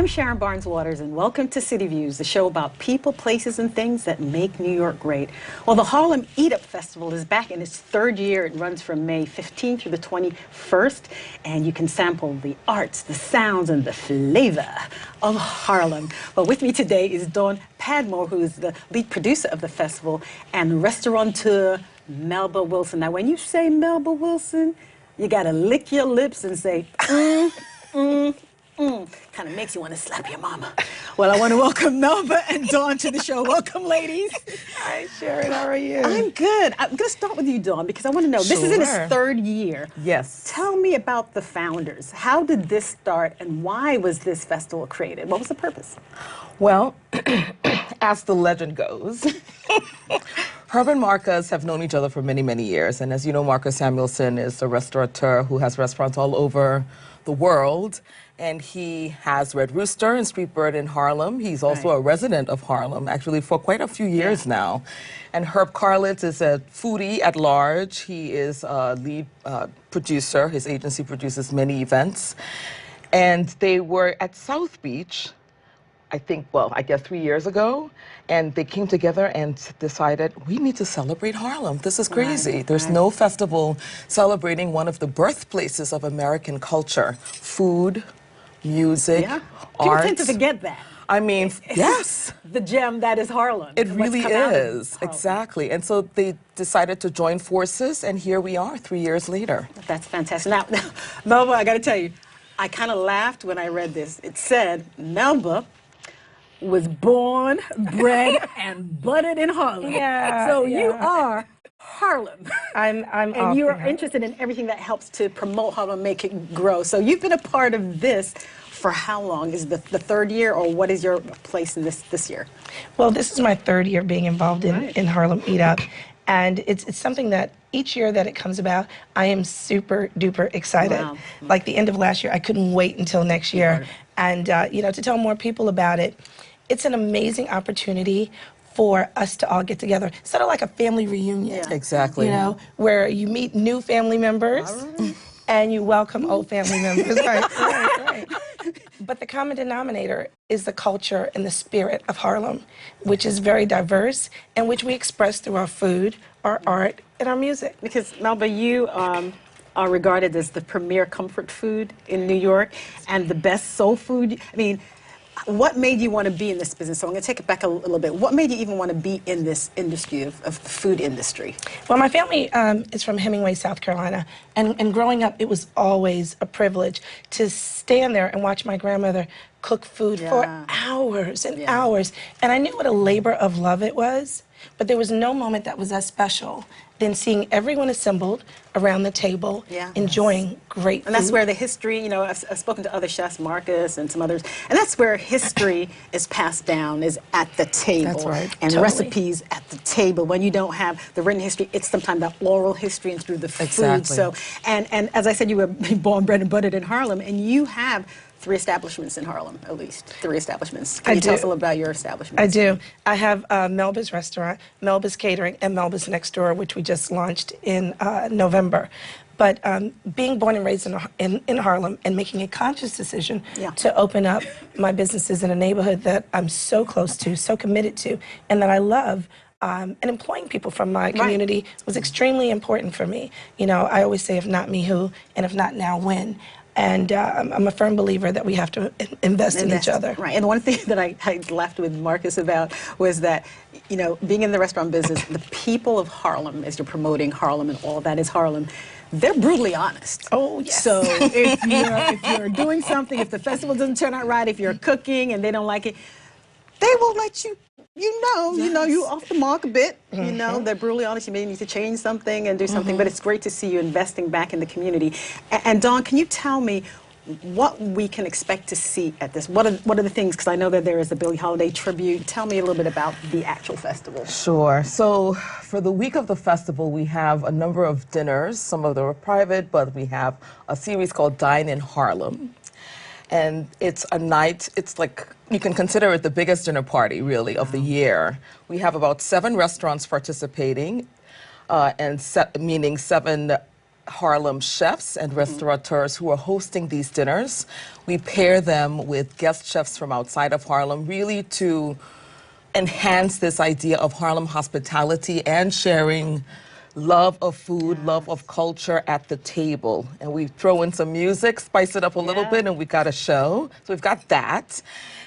Sharon Barnes-Waters, and welcome to City Views, the show about people, places, and things that make New York great. Well, the Harlem EatUp Festival is back in its third year. It runs from May 15th through the 21st, and you can sample the arts, the sounds, and the flavor of Harlem. Well, with me today is Dawn Padmore, who is the lead producer of the festival, and restaurateur Melba Wilson. Now, when you say Melba Wilson, you gotta lick your lips and say, kind of makes you want to slap your mama. Well, I want to welcome Melba and Dawn to the show. Welcome, ladies. Hi, Sharon. How are you? I'm good. I'm going to start with you, Dawn, because I want to know, this is in its third year. Yes. Tell me about the founders. How did this start, and why was this festival created? What was the purpose? Well, as the legend goes, Herb and Marcus have known each other for many, many years. And as you know, Marcus Samuelson is a restaurateur who has restaurants all over the world. And he has Red Rooster and Street Bird in Harlem. He's also a resident of Harlem, actually, for quite a few years now. And Herb Carlitz is a foodie at large. He is a lead producer. His agency produces many events. And they were at South Beach, I think, well, I guess 3 years ago, and they came together and decided, we need to celebrate Harlem. This is crazy. There's no festival celebrating one of the birthplaces of American culture. Food, music, art. People tend to forget that. I mean, yes. The gem that is Harlem. It really is, exactly. And so they decided to join forces, and here we are 3 years later. That's fantastic. Now, Melba, I got to tell you, I kind of laughed when I read this. It said, Melba was born, bred, and budded in Harlem. Yeah. So you are Harlem. And you are interested in everything that helps to promote Harlem, make it grow. So you've been a part of this for how long? Is the third year, or what is your place in this year? Well, this is my third year being involved in Harlem EatUp. And it's something that each year that it comes about, I am super duper excited. Wow. Like the end of last year, I couldn't wait until next year. And you know, to tell more people about it, it's an amazing opportunity for us to all get together. Sort of like a family reunion. Yeah. Exactly. You know, where you meet new family members and you welcome old family members. Right. But the common denominator is the culture and the spirit of Harlem, which is very diverse and which we express through our food, our art, and our music. Because, Melba, you are regarded as the premier comfort food in New York and the best soul food. I mean, what made you want to be in this business? So I'm going to take it back a little bit. What made you even want to be in this industry of the food industry? Well, my family is from Hemingway, South Carolina, and growing up, it was always a privilege to stand there and watch my grandmother cook food for hours and hours. And I knew what a labor of love it was, but there was no moment that was as special than seeing everyone assembled around the table, enjoying great food. And that's where the history, you know, I've spoken to other chefs, Marcus and some others, and that's where history is passed down, is at the table. That's right. And recipes at the table. When you don't have the written history, it's sometimes the oral history and through the food. Exactly. So, and as I said, you were born, bred, and budded in Harlem, and you have 3 establishments in Harlem, at least 3 establishments. Can you tell us a little about your establishments? I do. I have Melba's Restaurant, Melba's Catering, and Melba's Next Door, which we just launched in November. But being born and raised in Harlem and making a conscious decision to open up my businesses in a neighborhood that I'm so close to, so committed to, and that I love, and employing people from my community was extremely important for me. You know, I always say, if not me, who? And if not now, when? And I'm a firm believer that we have to invest in each other. Right. And one thing that I laughed with Marcus about was that, you know, being in the restaurant business, the people of Harlem, as you're promoting Harlem and all that is Harlem, they're brutally honest. Oh, yes. So if you're doing something, if the festival doesn't turn out right, if you're cooking and they don't like it, they will let you you off the mark a bit. You know, they're brutally honest. You may need to change something and do something, but it's great to see you investing back in the community. And Dawn, can you tell me what we can expect to see at this? What are the things, because I know that there is a Billie Holiday tribute. Tell me a little bit about the actual festival. Sure. So for the week of the festival, we have a number of dinners. Some of them are private, but we have a series called Dine in Harlem. And it's a night, it's like, you can consider it the biggest dinner party, really, of the year. We have about 7 restaurants participating, meaning 7 Harlem chefs and restaurateurs who are hosting these dinners. We pair them with guest chefs from outside of Harlem, really to enhance this idea of Harlem hospitality and sharing love of food, love of culture at the table. And we throw in some music, spice it up a little bit, and we got a show. So we've got that.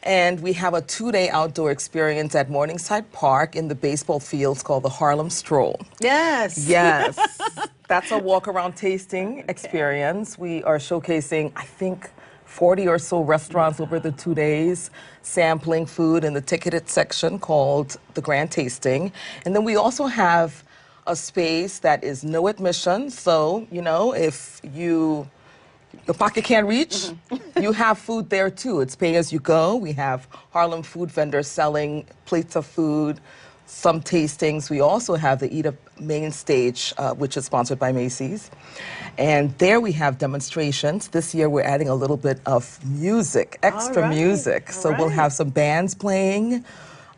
And we have a 2-day outdoor experience at Morningside Park in the baseball fields called the Harlem Stroll. Yes. Yes. That's a walk-around tasting experience. We are showcasing, I think, 40 or so restaurants over the 2 days, sampling food in the ticketed section called the Grand Tasting. And then we also have a space that is no admission. So, you know, if your pocket can't reach, you have food there too. It's pay as you go. We have Harlem food vendors selling plates of food, some tastings. We also have the EatUp main stage, which is sponsored by Macy's. And there we have demonstrations. This year we're adding a little bit of music, extra music. So we'll have some bands playing.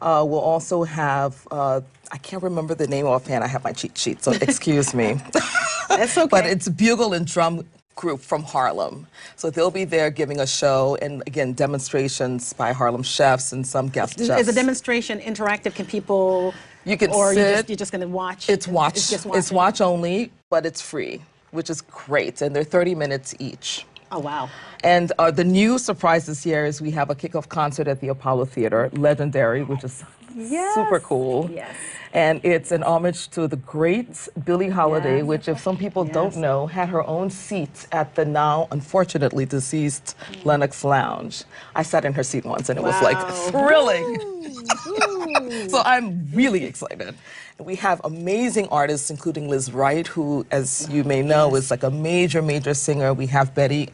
We'll also have, I can't remember the name offhand. I have my cheat sheet, so excuse me. That's okay. But it's a bugle and drum group from Harlem. So they'll be there giving a show, and again, demonstrations by Harlem chefs and some guest chefs. Is the demonstration interactive? Can people, you can or sit, you're just going to watch? It's watch. It's watch only, but it's free, which is great, and they're 30 minutes each. Oh, wow. And the new surprise this year is we have a kickoff concert at the Apollo Theater, legendary, which is super cool. Yes. And it's an homage to the great Billie Holiday, which, if some people don't know, had her own seat at the now unfortunately deceased Lenox Lounge. I sat in her seat once, and it was like thrilling. So I'm really excited. We have amazing artists, including Liz Wright, who, as you may know, is like a major, major singer. We have Betty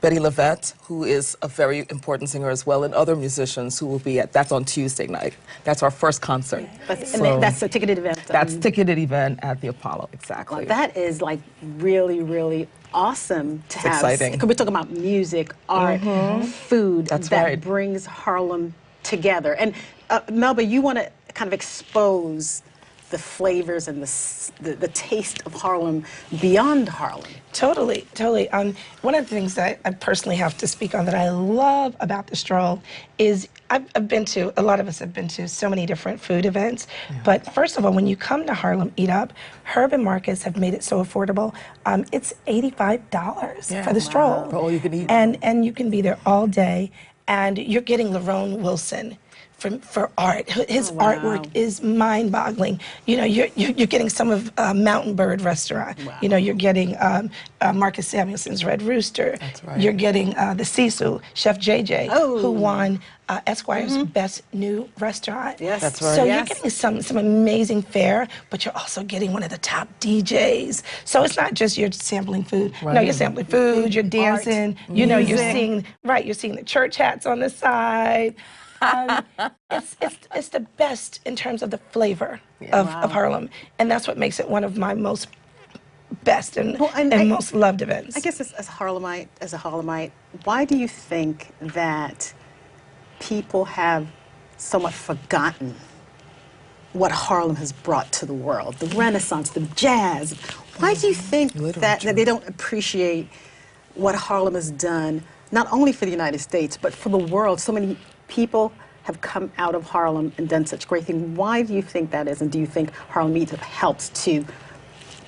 Levette, who is a very important singer as well, and other musicians who will be at, that's on Tuesday night. That's our first concert. And that's a ticketed event. That's ticketed event at the Apollo, exactly. Well, that is like really, really awesome to have. Exciting. Because we're talking about music, art, food that brings Harlem together. And Melba, you want to kind of expose the flavors and the taste of Harlem beyond Harlem. Totally, totally. One of the things that I personally have to speak on that I love about the Stroll is I've been to, a lot of us have been to so many different food events, but first of all, when you come to Harlem EatUp, Herb and Marcus have made it so affordable. It's $85 for the Stroll. For all you can eat. And you can be there all day, and you're getting Lerone Wilson for art. His artwork is mind-boggling. You know, you're getting some of Mountain Bird Restaurant. You know, you're getting Marcus Samuelson's Red Rooster. That's right. You're getting the Cecil, Chef JJ, who won Esquire's Best New Restaurant. Yes, that's right. So you're getting some amazing fare, but you're also getting one of the top DJs. So it's not just you're sampling food. No, you're sampling food, you're dancing, you know, you're seeing the church hats on the side. It's the best in terms of the flavor of Harlem, and that's what makes it one of my most best and most loved events. I guess as a Harlemite, why do you think that people have somewhat forgotten what Harlem has brought to the world? The Renaissance, the jazz. Why do you think that they don't appreciate what Harlem has done, not only for the United States, but for the world? So many people have come out of Harlem and done such great things. Why do you think that is? And do you think Harlem EatUp helps to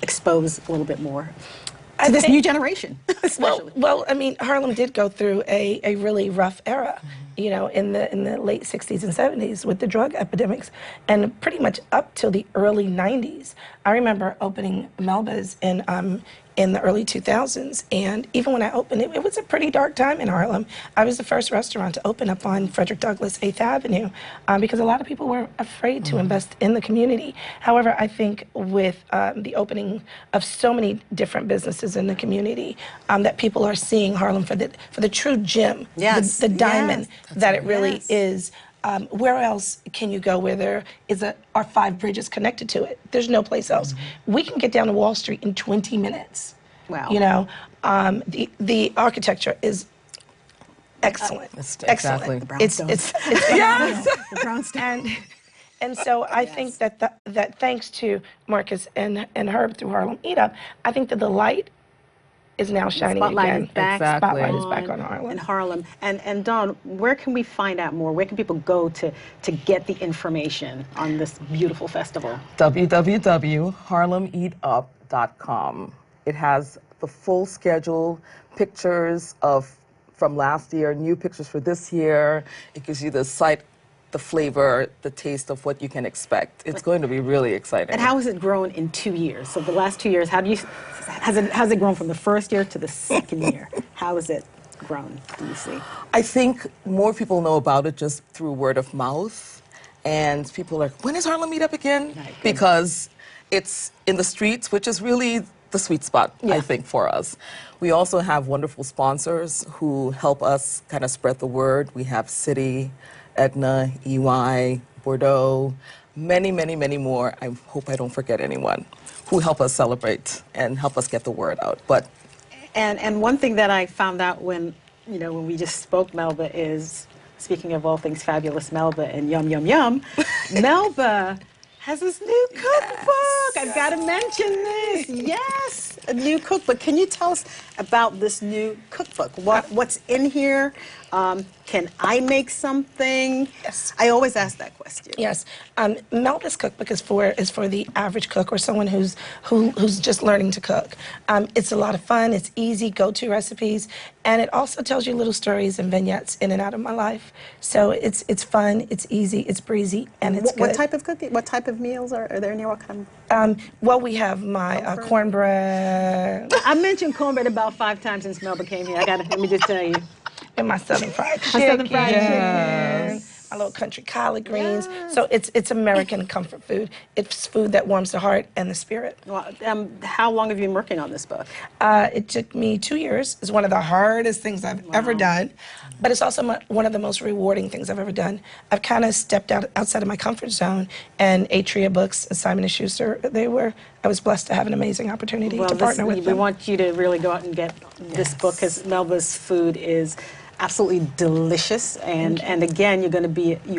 expose a little bit more to this new generation, especially? Well, I mean, Harlem did go through a really rough era, you know, in the late 60s and 70s with the drug epidemics, and pretty much up till the early 90s. I remember opening Melba's in the early 2000s, and even when I opened it, it was a pretty dark time in Harlem. I was the first restaurant to open up on Frederick Douglass 8th Avenue because a lot of people were afraid to invest in the community. However, I think with the opening of so many different businesses in the community, that people are seeing Harlem for the true gem, the diamond that it really is. Where else can you go where there are 5 bridges connected to it? There's no place else. We can get down to Wall Street in 20 minutes. Wow. You know, the architecture is excellent. Exactly. Excellent. The brownstones. Yes. The brownstone. And so I think that that thanks to Marcus and Herb through Harlem EatUp, I think that the light is now shining Spotlight again. is back. Exactly. Spotlight is back on Harlem. In Harlem. And Dawn, where can we find out more? Where can people go to get the information on this beautiful festival? www.harlemeatup.com. It has the full schedule, pictures from last year, new pictures for this year. It gives you the sight, the flavor, the taste of what you can expect. It's going to be really exciting. And how has it grown in 2 years? So the last 2 years, has it grown from the first year to the second year? How has it grown, do you see? I think more people know about it just through word of mouth. And people are like, when is Harlem EatUp again? Right, good. Because it's in the streets, which is really the sweet spot, I think, for us. We also have wonderful sponsors who help us kind of spread the word. We have Citi, Aetna, EY, Bordeaux, many, many, many more. I hope I don't forget anyone who help us celebrate and help us get the word out. But And one thing that I found out when we just spoke, Melba, is, speaking of all things fabulous Melba and yum, yum, yum, Melba has this new cookbook. I've got to mention this. Yes, a new cookbook. Can you tell us about this new cookbook? What's in here? Can I make something? Yes. I always ask that question. Yes, Melba's cookbook is for the average cook or someone who's just learning to cook. It's a lot of fun. It's easy, go-to recipes, and it also tells you little stories and vignettes in and out of my life. So it's fun, it's easy, it's breezy, and it's good. What type of cooking? What type of meals are there in here? What kind Well, we have my cornbread. I mentioned cornbread about 5 times since Melba came here. Let me just tell you. And my southern fried chicken. Southern fried chicken. My little country collard greens. Yes. So it's American comfort food. It's food that warms the heart and the spirit. Well, how long have you been working on this book? It took me 2 years. It's one of the hardest things I've ever done, but it's also one of the most rewarding things I've ever done. I've kind of stepped outside of my comfort zone, and Atria Books and Simon & Schuster, I was blessed to have an amazing opportunity to partner with them. We want you to really go out and get this book, because Melba's food is absolutely delicious, and again, you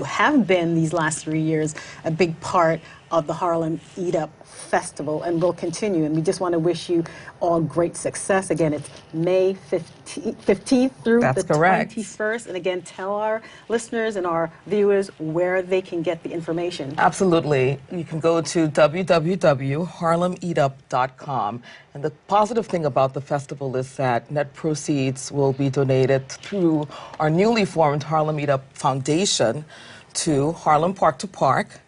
have been these last 3 years a big part of the Harlem EatUp Festival, and will continue. And we just want to wish you all great success. Again, it's May 15th through the 21st. And again, tell our listeners and our viewers where they can get the information. absolutely, you can go to www.harlemeatup.com. And the positive thing about the festival is that net proceeds will be donated through our newly formed Harlem EatUp Foundation to Harlem Park to Park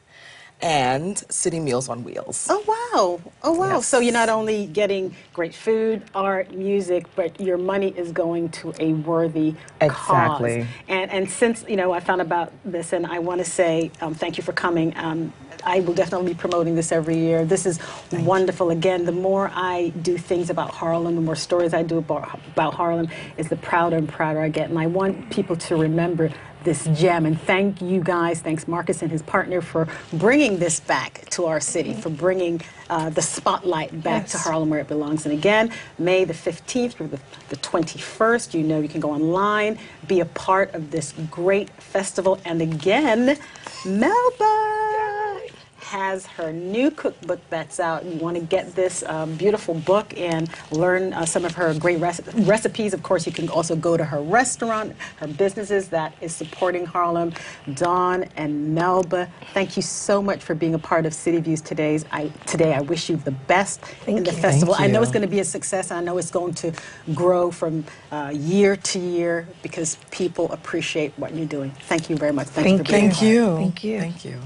and City Meals on Wheels. Oh, wow. Oh, wow. Yes. So you're not only getting great food, art, music, but your money is going to a worthy Exactly. cause. And since, I found about this, and I want to say thank you for coming. I will definitely be promoting this every year. This is wonderful. Again, the more I do things about Harlem, the more stories I do about Harlem, is the prouder and prouder I get. And I want people to remember this gem. And thank you guys, thanks Marcus and his partner, for bringing this back to our city, for bringing the spotlight back to Harlem where it belongs. And again, May the 15th through the 21st, you can go online, be a part of this great festival. And again, Melba has her new cookbook that's out. You want to get this beautiful book and learn some of her great recipes. Of course, you can also go to her restaurant, her businesses that is supporting Harlem. Dawn and Melba, thank you so much for being a part of City Views today. I wish you the best in the festival. Thank I know you. it's going to be a success. I know it's going to grow from year to year, because people appreciate what you're doing. Thank you very much. Thank you for being Thank you. Thank you. Thank you.